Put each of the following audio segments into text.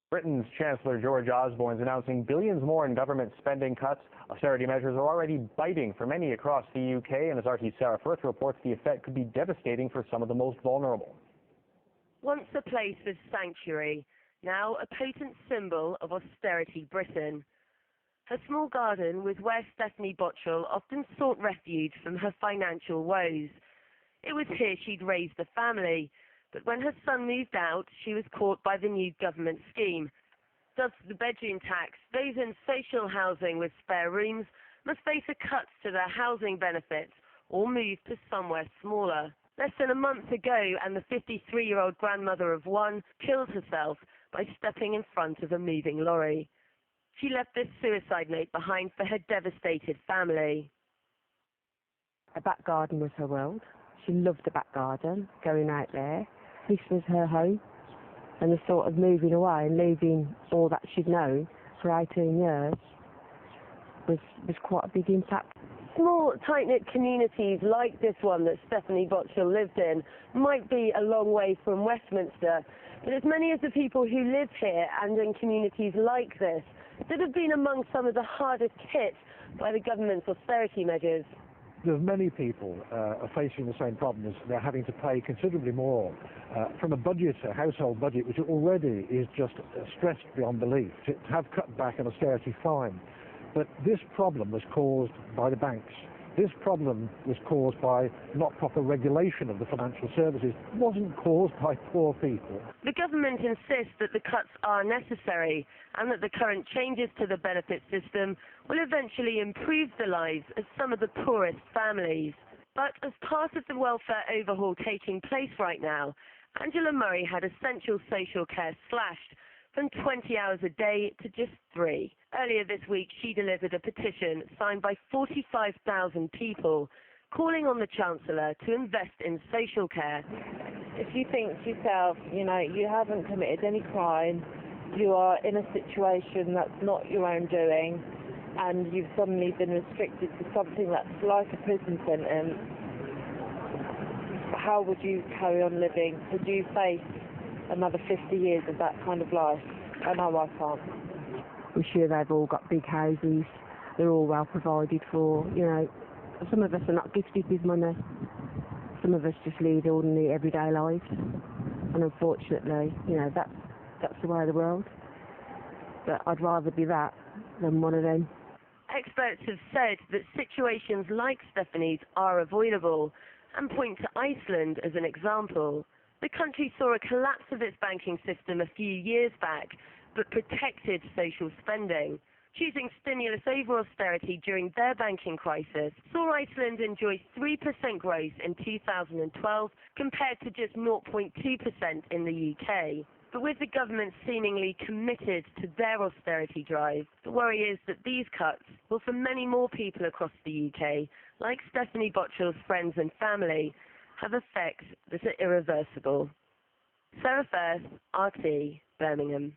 Britain's Chancellor George Osborne is announcing billions more in government spending cuts. Austerity measures are already biting for many across the UK, and as RT's Sarah Firth reports, the effect could be devastating for some of the most vulnerable. Once a place of sanctuary, now a potent symbol of austerity Britain. Her small garden was where Stephanie Botchell often sought refuge from her financial woes. It was here she'd raised a family. But when her son moved out, she was caught by the new government scheme. Thus, the bedroom tax, those in social housing with spare rooms must face a cut to their housing benefits or move to somewhere smaller. Less than a month ago, and the 53-year-old grandmother of one killed herself by stepping in front of a moving lorry. She left this suicide note behind for her devastated family. A back garden was her world. She loved the back garden, going out there. This was her home, and the thought of moving away and leaving all that she'd known for 18 years was quite a big impact. Small, tight-knit communities like this one that Stephanie Botchell lived in might be a long way from Westminster, but as many as the people who live here and in communities like this that have been among some of the hardest hit by the government's austerity measures. There's many people are facing the same problems. They're having to pay considerably more from a budget, a household budget, which already is just stressed beyond belief. To have cut back on austerity, fine. But this problem was caused by the banks. This problem was caused by not proper regulation of the financial services. It wasn't caused by poor people. The government insists that the cuts are necessary and that the current changes to the benefit system will eventually improve the lives of some of the poorest families. But as part of the welfare overhaul taking place right now, Angela Murray had essential social care slashed from 20 hours a day to just 3. Earlier this week, she delivered a petition signed by 45,000 people calling on the Chancellor to invest in social care. If you think to yourself, you haven't committed any crime, you are in a situation that's not your own doing, and you've suddenly been restricted to something that's like a prison sentence, how would you carry on living? Could you face another 50 years of that kind of life? I know I can't. I'm sure they've all got big houses, they're all well provided for, Some of us are not gifted with money, some of us just lead ordinary everyday lives, and unfortunately, that's the way of the world. But I'd rather be that than one of them. Experts have said that situations like Stephanie's are avoidable and point to Iceland as an example. The country saw a collapse of its banking system a few years back, but protected social spending. Choosing stimulus over austerity during their banking crisis saw Iceland enjoy 3% growth in 2012 compared to just 0.2% in the UK. But with the government seemingly committed to their austerity drive, the worry is that these cuts will, for many more people across the UK, like Stephanie Botchell's friends and family, have effects that are irreversible. Sarah Firth, RT, Birmingham.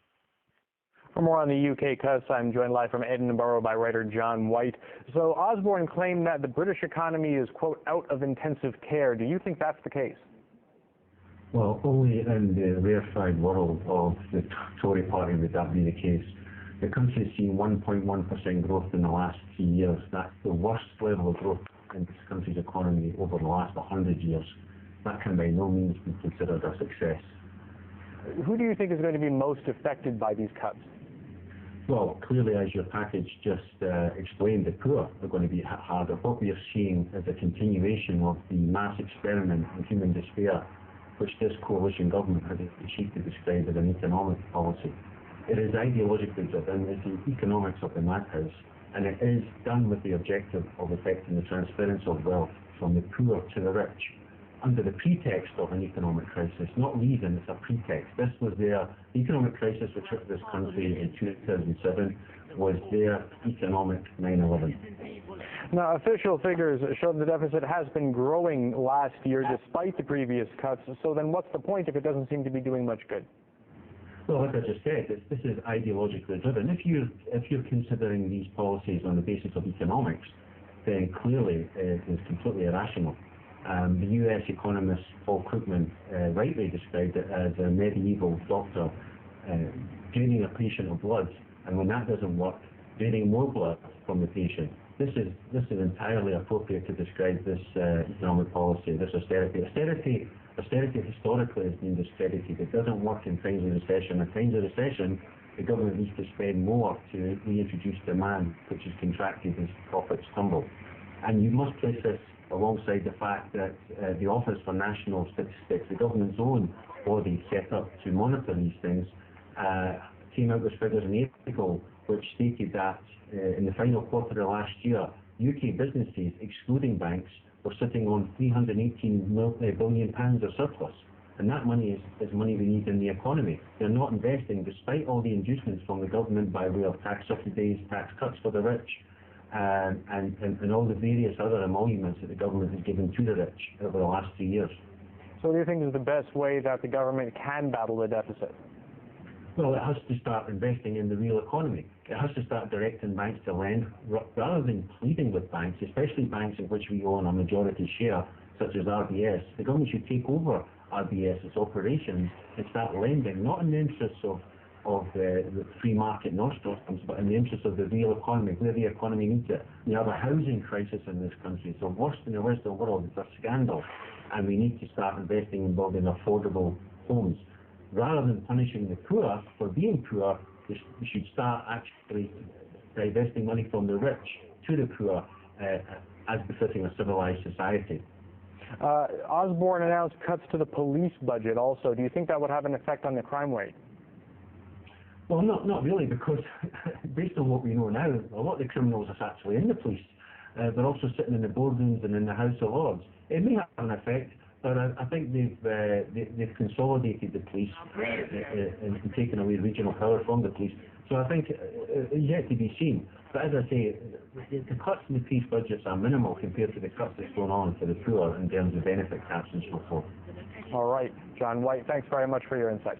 For more on the UK cuts, I'm joined live from Edinburgh by writer John White. So Osborne claimed that the British economy is, quote, out of intensive care. Do you think that's the case? Well, only in the rarefied world of the Tory party would that be the case. The country's seen 1.1% growth in the last 3 years. That's the worst level of growth in this country's economy over the last 100 years. That can by no means be considered a success. Who do you think is going to be most affected by these cuts? Well, clearly, as your package just explained, the poor are going to be hit harder. What we are seeing is a continuation of the mass experiment in human despair, which this coalition government has achieved to describe as an economic policy. It is ideologically driven, it's the economics of the madhouse, and it is done with the objective of affecting the transference of wealth from the poor to the rich, under the pretext of an economic crisis. Not reason, it's a pretext. This was the economic crisis which hit this country in 2007 was their economic 9/11. Now, official figures show the deficit has been growing last year despite the previous cuts. So then what's the point if it doesn't seem to be doing much good? Well, like I just said, this is ideologically driven. If you're considering these policies on the basis of economics, then clearly it is completely irrational. The US economist Paul Krugman rightly described it as a medieval doctor draining a patient of blood, and when that doesn't work, draining more blood from the patient. This is entirely appropriate to describe this economic policy, this austerity. Austerity historically has been discredited. It doesn't work in times of recession. In times of recession, the government needs to spend more to reintroduce demand, which is contracted as profits tumble. And you must place this alongside the fact that the Office for National Statistics, the government's own body set up to monitor these things, came out with figures in April which stated that in the final quarter of last year, UK businesses, excluding banks, were sitting on £318 billion of surplus. And that money is money we need in the economy. They're not investing, despite all the inducements from the government by way of tax subsidies, tax cuts for the rich, and all the various other emoluments that the government has given to the rich over the last 3 years. So what do you think is the best way that the government can battle the deficit? Well, it has to start investing in the real economy. It has to start directing banks to lend, rather than pleading with banks, especially banks in which we own a majority share, such as RBS. The government should take over RBS, its operations, and start lending, not in the interests of the free market nostrums, but in the interest of the real economy, where the economy needs it. We have a housing crisis in this country. It's the worst in the rest of the world. It's a scandal. And we need to start investing in building affordable homes. Rather than punishing the poor for being poor, we should start actually divesting money from the rich to the poor, as befitting a civilized society. Osborne announced cuts to the police budget also. Do you think that would have an effect on the crime rate? Well, not really, because based on what we know now, a lot of the criminals are actually in the police. They're also sitting in the boardrooms and in the House of Lords. It may have an effect, but I think they've consolidated the police and taken away regional power from the police. So I think it's yet to be seen. But as I say, the cuts in the police budgets are minimal compared to the cuts that's going on for the poor in terms of benefit caps and so forth. All right, John White, thanks very much for your insights.